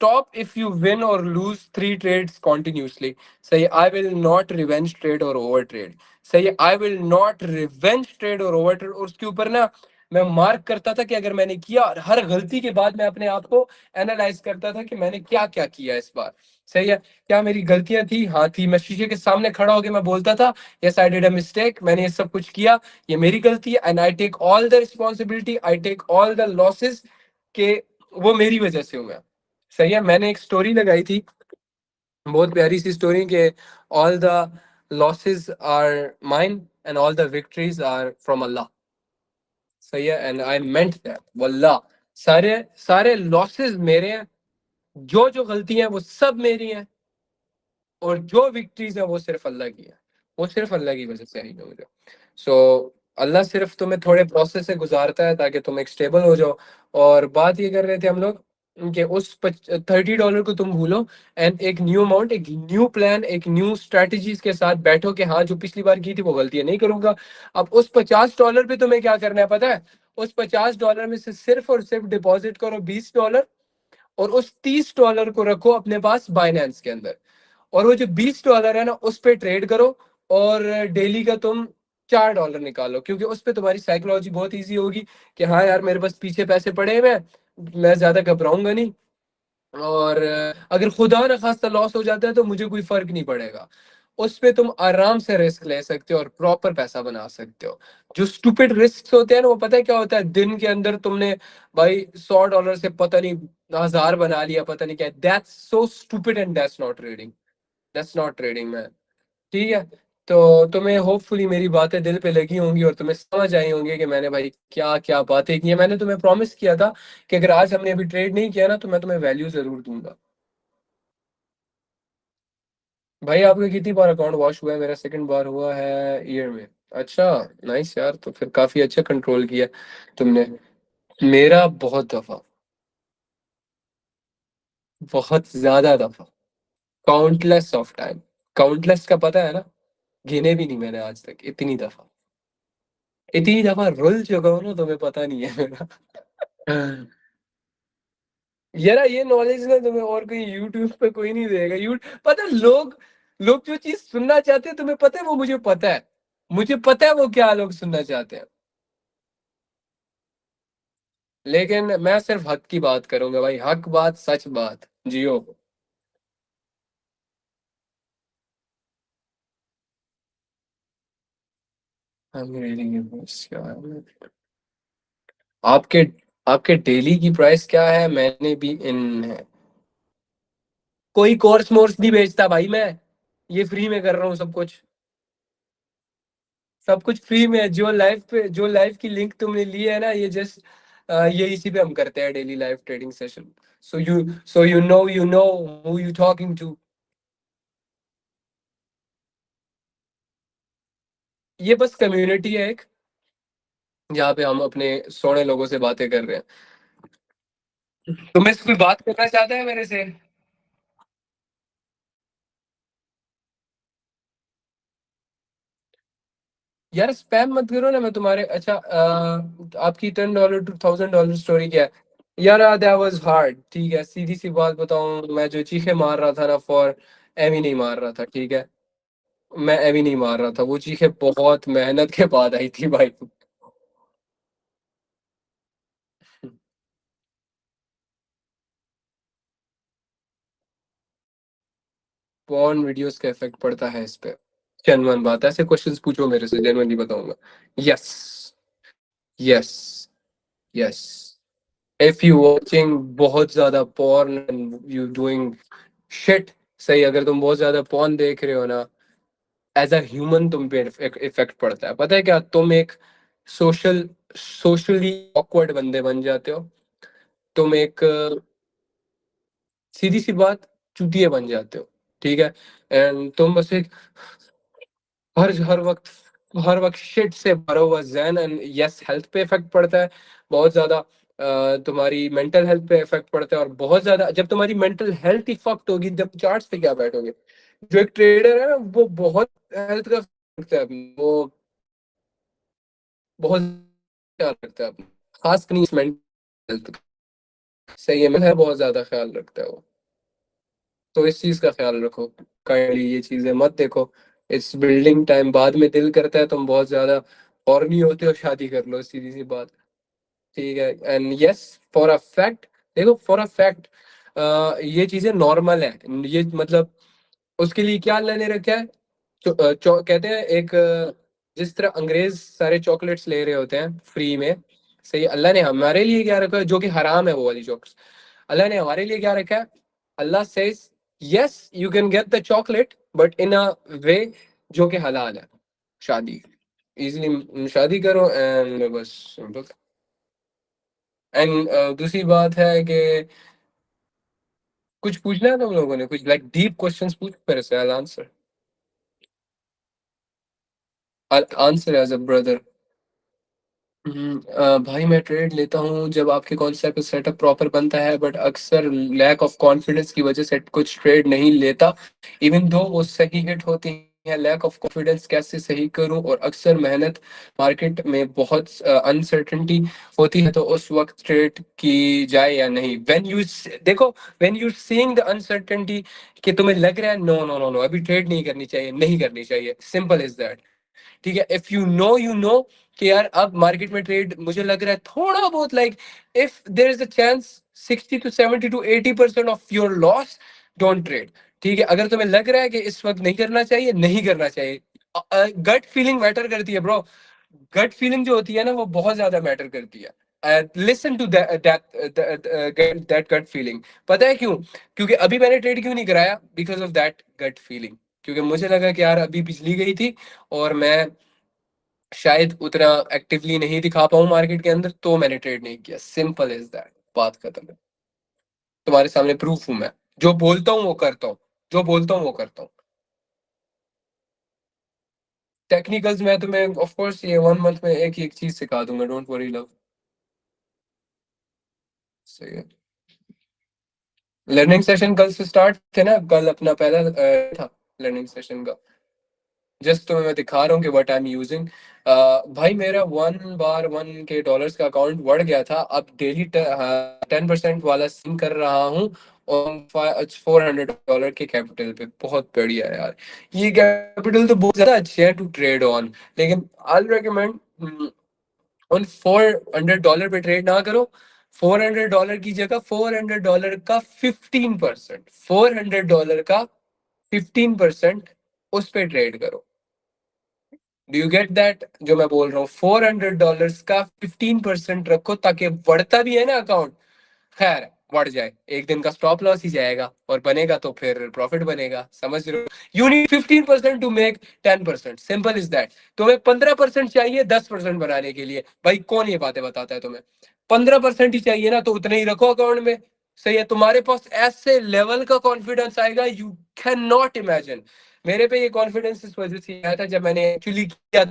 stop if you win or lose 3 trades continuously. Say I will not revenge trade or over trade. Say I will not revenge trade or over trade। और उसके ऊपर ना मैं मार्क करता था कि अगर मैंने किया, और हर गलती के बाद मैं अपने आप को एनालाइज करता था कि मैंने क्या क्या किया इस बार। सही है, क्या मेरी गलतियां थी? हाँ थी। मैं शीशे के सामने खड़ा होकर मैं बोलता था, yes I did a mistake, मैंने ये सब कुछ किया, ये मेरी गलती है, and I take all the responsibility, I take all the losses, कि वो मेरी वजह से हुआ। सही है, मैंने एक स्टोरी लगाई थी, बहुत प्यारी सी स्टोरी, के all the losses are mine and all the victories are from Allah. सही है, एंड आई मेंट दैट वल्लाह। सारे सारे लॉसेस मेरे हैं, जो जो गलतियां हैं वो सब मेरी हैं, और जो विक्ट्रीज है वो सिर्फ अल्लाह की है। वो सिर्फ अल्लाह की वजह से आई है मुझे। सो अल्लाह सिर्फ तुम्हें थोड़े प्रोसेस से गुजारता है ताकि तुम एक स्टेबल हो जाओ। और बात ये कर रहे थे हम लोग कि उस $30 को तुम भूलो, एंड एक न्यू अमाउंट, एक न्यू प्लान, एक न्यू स्ट्रेटजीज के साथ बैठो कि हाँ जो पिछली बार की थी वो गलतियां नहीं करूंगा। अब उस $50 पे तुम्हें क्या करना है पता है? उस $50 में से सिर्फ और सिर्फ डिपॉजिट करो $20, और उस $30 को रखो अपने पास बाइनेंस के अंदर, और वो जो $20 है ना उस पे ट्रेड करो। और डेली का तुम $4 निकालो, क्योंकि उस पे तुम्हारी साइकोलॉजी बहुत ईजी होगी कि हाँ यार मेरे पास पीछे पैसे पड़े हुए हैं, मैं ज्यादा घबराऊंगा नहीं। और अगर खुदा न खास्ता लॉस हो जाता है तो मुझे कोई फर्क नहीं पड़ेगा। उस पे तुम आराम से रिस्क ले सकते हो और प्रॉपर पैसा बना सकते हो। जो स्टूपिड रिस्क होते हैं ना, वो पता है क्या होता है? दिन के अंदर तुमने भाई $100 से पता नहीं 1000 बना लिया, पता नहीं क्या। That's so stupid and that's not trading man. ठीक है, तो तुम्हें होपफुली मेरी बातें दिल पे लगी होंगी और तुम्हें समझ आई होंगी कि मैंने भाई क्या क्या बातें की है। मैंने तुम्हें प्रॉमिस किया था कि अगर आज हमने अभी ट्रेड नहीं किया ना तो मैं तुम्हें वैल्यू जरूर दूंगा। भाई आपका कितनी बार अकाउंट वॉश हुआ है? मेरा सेकंड बार हुआ है ईयर में। अच्छा, नाइस यार, तो फिर काफी अच्छा कंट्रोल किया तुमने। मेरा बहुत दफा, बहुत ज्यादा दफा, काउंटलेस ऑफ टाइम। काउंटलेस का पता है ना? गिने भी नहीं मैंने आज तक, इतनी दफा। इतनी दफा रुल चुका हूं ना, तुम्हें पता नहीं है मेरा। यार ये नॉलेज ना तुम्हें और कोई यूट्यूब पे कोई नहीं देगा। यू पता है, लोग लोग जो चीज सुनना चाहते हैं तुम्हें पता है, वो मुझे पता है। मुझे पता है वो क्या लोग सुनना चाहते हैं, लेकिन मैं सिर्फ हक की बात करूंगा भाई। हक बात, सच बात, जियो। I'm reading your voice, क्या है? आपके आपके डेली की प्राइस क्या है? मैंने भी इन है। कोई कोर्स मोर्स नहीं बेचता भाई मैं, ये फ्री में कर रहा हूँ सब कुछ। सब कुछ फ्री में है। जो लाइफ की लिंक तुमने ली है ना, ये जस्ट ये इसी पे हम करते हैं daily live trading session. So you know who you talking to. ये बस कम्युनिटी है एक। जहाँ पे हम अपने सोने लोगों से बातें कर रहे हैं। तुम्हें से कोई बात करना चाहता है मेरे से? यार स्पैम मत करो ना, मैं तुम्हारे अच्छा आपकी $10 to $1,000 स्टोरी क्या है? यार दैट वाज हार्ड, ठीक है, सीधी सी बात बताऊं, मैं जो चीखे मार रहा था ना, फॉर एवी नहीं मार रहा था, ठीक है। मैं एवी नहीं मार रहा था, वो चीखे बहुत मेहनत के बाद आई थी भाई। पॉर्न वीडियोस का इफेक्ट पड़ता है इस पे? जेन्युइन बात, ऐसे क्वेश्चंस पूछो मेरे से, जेन्युइनली बताऊंगा। Yes, yes, yes. If you watching बहुत ज्यादा porn and you doing shit, सही, अगर तुम बहुत ज्यादा पॉर्न देख रहे हो ना, एज अ ह्यूमन तुम पे इफेक्ट पड़ता है। पता है क्या? तुम एक सोशली ऑकवर्ड बंदे बन जाते हो। तुम एक सीधी सी बात, चूतिए बन जाते हो, ठीक है। एंड तुम बस एक हर वक्त, हर वक्त शिट से भरा हुआ जहन। एंड यस, हेल्थ पे इफेक्ट पड़ता है बहुत ज्यादा। तुम्हारी मेंटल हेल्थ पे इफेक्ट पड़ता है, और बहुत ज्यादा जब तुम्हारी मेंटल हेल्थ ही फक्ट होगी, जब चार्ट्स पे क्या बैठोगे। जो एक ट्रेडर है ना, वो बहुत हेल्थ का रखता है वो बहुत ख्याल रखता है अपना, खास नहीं मेंटल हेल्थ का। सही है बहुत ज्यादा ख्याल रखता है वो। तो इस चीज का ख्याल रखो, काइंडली ये चीजें मत देखो। इट्स बिल्डिंग टाइम, बाद में दिल करता है तुम बहुत ज्यादा हॉर्नी होते हो, शादी कर लो, सीधी सी बात। ठीक है। And yes, for a fact, देखो फॉर अ फैक्ट, ये चीजें नॉर्मल है। ये मतलब उसके लिए क्या अल्लाह ने रखा है? कहते हैं एक जिस तरह अंग्रेज सारे चॉकलेट्स ले रहे होते हैं फ्री में, सही, अल्लाह ने हमारे लिए क्या रखा है जो कि हराम है, वो वाली चॉकलेट्स। अल्लाह ने हमारे लिए क्या रखा है? Allah says yes, you can get the chocolate but in a way जो कि हलाल है। शादी, इजीली शादी करो एंड बस, सिंपल। एंड दूसरी बात है कि कुछ पूछना है तुम लोगों ने, कुछ लाइक डीप क्वेश्चंस पूछ मेरे से, I answer, I answer as a brother. भाई मैं ट्रेड लेता हूँ जब आपके कॉन्सेप्ट सेटअप प्रॉपर बनता है, बट अक्सर लैक ऑफ कॉन्फिडेंस की वजह से कुछ ट्रेड नहीं लेता, इवन दो वो सही हिट होती है। लैक ऑफ कॉन्फिडेंस कैसे सही करूं? और अक्सर मेहनत, मार्केट में बहुत अनसर्टेनिटी होती है, तो उस वक्त ट्रेड की जाए या नहीं? व्हेन यू देखो, when you seeing the uncertainty, कि तुम्हें लग रहा है नो नो नो नो अभी ट्रेड नहीं करनी चाहिए, नहीं करनी चाहिए, सिंपल इज दैट। ठीक है, if you know, you know कि यार अब मार्केट में ट्रेड मुझे लग रहा है थोड़ा बहुत, like if there is a chance 60 to 70 to 80% of your loss, don't trade. ठीक है, अगर तुम्हें लग रहा है कि इस वक्त नहीं करना चाहिए, नहीं करना चाहिए। गट फीलिंग मैटर करती है ब्रो। गट फीलिंग जो होती है ना, वो बहुत ज्यादा मैटर करती है। Listen to that gut feeling. पता है क्यों? क्योंकि अभी मैंने ट्रेड क्यों नहीं कराया? Because of that gut feeling. क्योंकि मुझे लगा कि यार अभी बिजली गई थी, और मैं शायद उतना एक्टिवली नहीं दिखा पाऊँ मार्केट के अंदर, तो मैंने ट्रेड नहीं किया, सिंपल इज दैट, बात खत्म है। तुम्हारे सामने प्रूफ हूं मैं, जो बोलता हूँ वो करता हूँ, जो बोलता हूँ वो करता हूँ। टेक्निकल्स मैं तुम्हें ऑफ कोर्स ये 1 मंथ में एक ही एक चीज सिखा दूंगा, डोंट वरी लव। सही है। लर्निंग सेशन कल से स्टार्ट थे ना, कल अपना पहला था लर्निंग सेशन का। जस्ट तो मैं दिखा रहा हूँ कि व्हाट आई एम यूजिंग। भाई मेरा 1 बार 1 के डॉलर्स का अकाउंट बढ़ गया था, अब डेली 10% वाला सीन कर रहा हूँ। और $400 के कैपिटल पे, बहुत बढ़िया है यार। ये कैपिटल तो बहुत ज्यादा अच्छे है टू ट्रेड ऑन, लेकिन आई रिकमेंड उन $400 पे ट्रेड ना करो। $400 की जगह $400 का 15%, $400 का 15% उस पे ट्रेड करो। डू यू गेट दैट जो मैं बोल रहा हूँ? $400 का 15% रखो, ताकि बढ़ता भी है ना अकाउंट, खैर बढ़ जाए, एक दिन का स्टॉप लॉस ही जाएगा, और बनेगा तो फिर प्रॉफिट बनेगा, समझ रहे हो? You need 15% to make 10%, simple is that. तुम्हें 15% चाहिए 10% बनाने के लिए, भाई कौन ये बातें बताता है तुम्हें? 15% ही चाहिए ना, तो उतने ही रखो अकाउंट में। सही है, तुम्हारे पास ऐसे लेवल का कॉन्फिडेंस आएगा, यू कैन नॉट इमेजिन। मेरे पे ये कॉन्फिडेंस इस वजह से आया था जब मैंने एक्चुअली किया।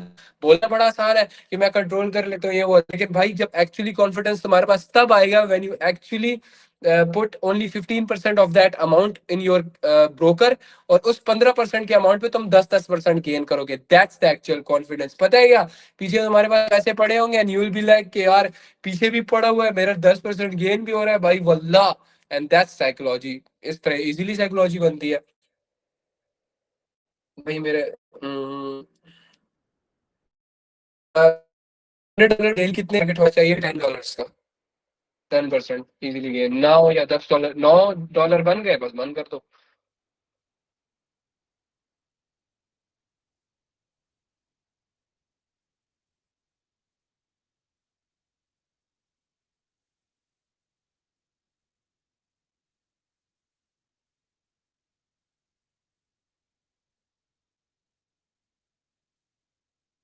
बोलना बड़ा आसान है कि मैं कंट्रोल कर लेता हूँ ये वो, लेकिन भाई जब एक्चुअली कॉन्फिडेंस तुम्हारे पास तब आएगा when you actually put only 15% of that amount in your broker, और उस 15% के अमाउंट पे तुम 10-10% गेन करोगे। That's the actual confidence. पता है क्या, पीछे तुम्हारे पास पैसे पड़े होंगे and you will be like कि यार पीछे भी पड़ा हुआ है, मेरा 10% गेन भी हो रहा है भाई वल्लाह। And that's psychology. इस तरह इजीली साइकोलॉजी बनती है भाई मेरे। $100 डेल कितने टारगेट होना चाहिए? $10 का 10% इजीली गेन ना हो, या $10, $9 बन गए, बस बंद कर दो।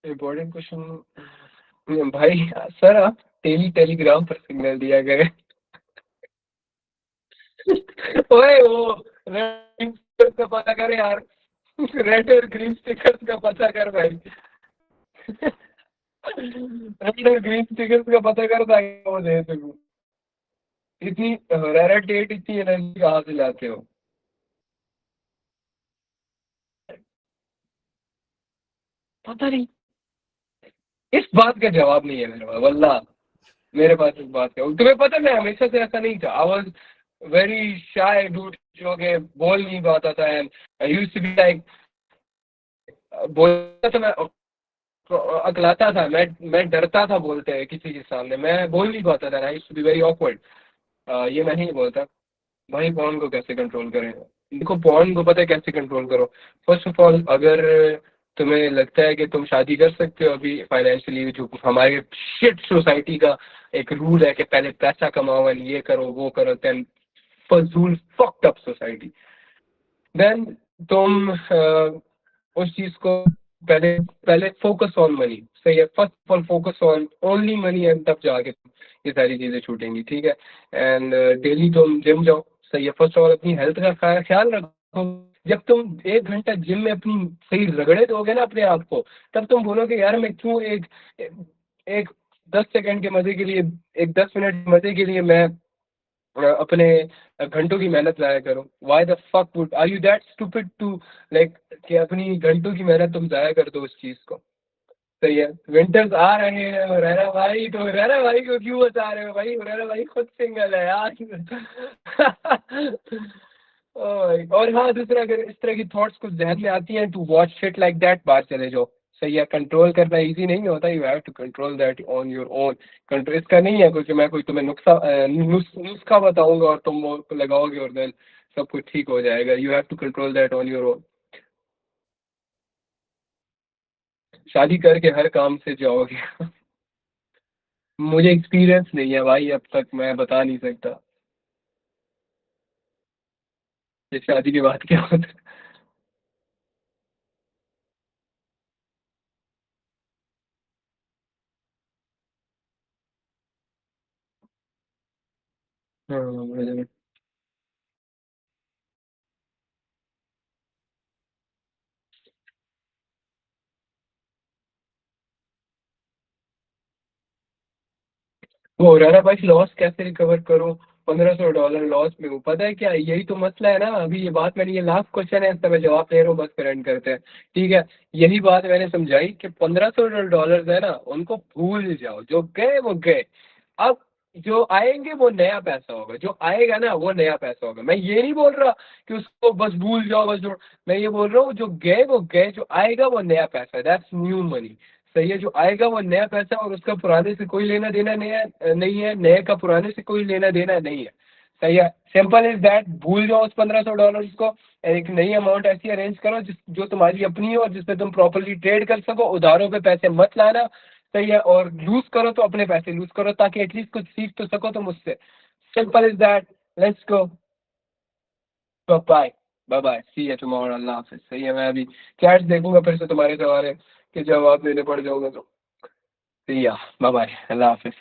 इम्पोर्टेंट क्वेश्चन भाई। सर आप टेलीग्राम पर सिग्नल दिया करें। ओए वो रेड का पता कर यार, रेड और ग्रीन स्टिकर्स का पता कर भाई। रेड और ग्रीन स्टिकर्स का पता कर ताकि वो दे सकूं। इतनी रेड डेट, इतनी एनर्जी कहाँ से लाते हो? पता नहीं, इस बात का जवाब नहीं है मेरे पास वल्ला। मेरे पास इस बात का, तुम्हें पता मैं हमेशा से ऐसा नहीं था। I was very shy dude, जो कि बोल नहीं पाता था। And I used to be like, बोलता था मैं, अकलाता था मैं डरता था बोलते हैं किसी के सामने, मैं बोल नहीं पाता था। I used to be very awkward. ये मैं नहीं बोलता। भाई पॉन को कैसे कंट्रोल करें? देखो पॉन को पता है कैसे कंट्रोल करो। फर्स्ट ऑफ ऑल, अगर तुम्हें लगता है कि तुम शादी कर सकते हो अभी फाइनेंशियली, जो हमारे शिट सोसाइटी का एक रूल है कि पहले पैसा कमाओ एंड ये करो वो करो, देन फजूल फक्ड अप सोसाइटी, देन तुम उस चीज को पहले पहले फोकस ऑन मनी। सही है, first of all focus on only money, and तब जाके ये सारी चीजें छूटेंगी। ठीक है, एंड डेली तुम जिम जाओ। सही है, फर्स्ट ऑफ ऑल अपनी हेल्थ का ख्याल रखो। जब तुम 1 घंटा जिम में अपनी सही रगड़े दोगे ना अपने आप को, तब तुम बोलोगे यार मैं क्यों एक एक 10 सेकंड के मजे के लिए, एक 10 मिनट मजे के लिए मैं अपने घंटों की मेहनत जाया करो। Why the fuck would are you that stupid to like कि अपनी घंटों की मेहनत तुम जाया कर दो उस चीज को। सही है, विंटर्स आ रहे हैं हुरैरा भाई, तो हुरैरा भाई को क्यों बता रहे हो भाई? हुरैरा भाई खुद सिंगल है यार। और हाँ, दूसरा, अगर इस तरह की थॉट्स कुछ जहन में आती हैं, to watch shit like that, बाहर चले जाओ। सही है, कंट्रोल करना इजी नहीं होता, you have to control that on your own. Control इसका नहीं है क्योंकि मैं कोई तुम्हें नुस्खा बताऊंगा और तुम वो लगाओगे और देन सब कुछ ठीक हो जाएगा। You have to control that on your own. शादी करके हर काम से जाओगे। मुझे एक्सपीरियंस नहीं है भाई, अब तक मैं बता नहीं सकता कि शादी के बाद क्या होता है। हाँ, वो रहा भाई, लॉस कैसे रिकवर करूं? $1500 लॉस में हूँ। पता है क्या, यही तो मसला है ना। अभी ये बात मैंने, ये लास्ट क्वेश्चन है, इसका मैं जवाब दे रहा हूँ, बस करंट करते हैं। ठीक है, यही बात मैंने समझाई कि $1500 है ना, उनको भूल जाओ, जो गए वो गए। अब जो आएंगे वो नया पैसा होगा, जो आएगा ना वो नया पैसा होगा। मैं ये नहीं बोल रहा कि उसको बस भूल जाओ बस जोड़। मैं ये बोल रहा हूँ जो गए वो गए, जो आएगा वो नया पैसा, दैट्स न्यू मनी। सही है, जो आएगा वो नया पैसा, और उसका पुराने से कोई लेना देना नहीं है, नए का पुराने से कोई लेना देना नहीं है। सही है, सिंपल इज दैट। भूल जाओ उस $1500 को, एक नई अमाउंट ऐसी अरेंज करो जो तुम्हारी अपनी हो और जिसपे तुम प्रॉपरली ट्रेड कर सको। उधारों पे पैसे मत लाना। सही है, और लूज करो तो अपने पैसे लूज करो, ताकि एटलीस्ट कुछ सीख तो सको तुम उससे। Simple is that. Let's go. Bye bye bye, see you tomorrow, Allah हाफिज। सही है, मैं अभी चैट्स देखूंगा फिर से तुम्हारे सवाल के जवाब देने पड़ जाऊंगा तो। सी या, बाय बाय, अल्लाह हाफिज।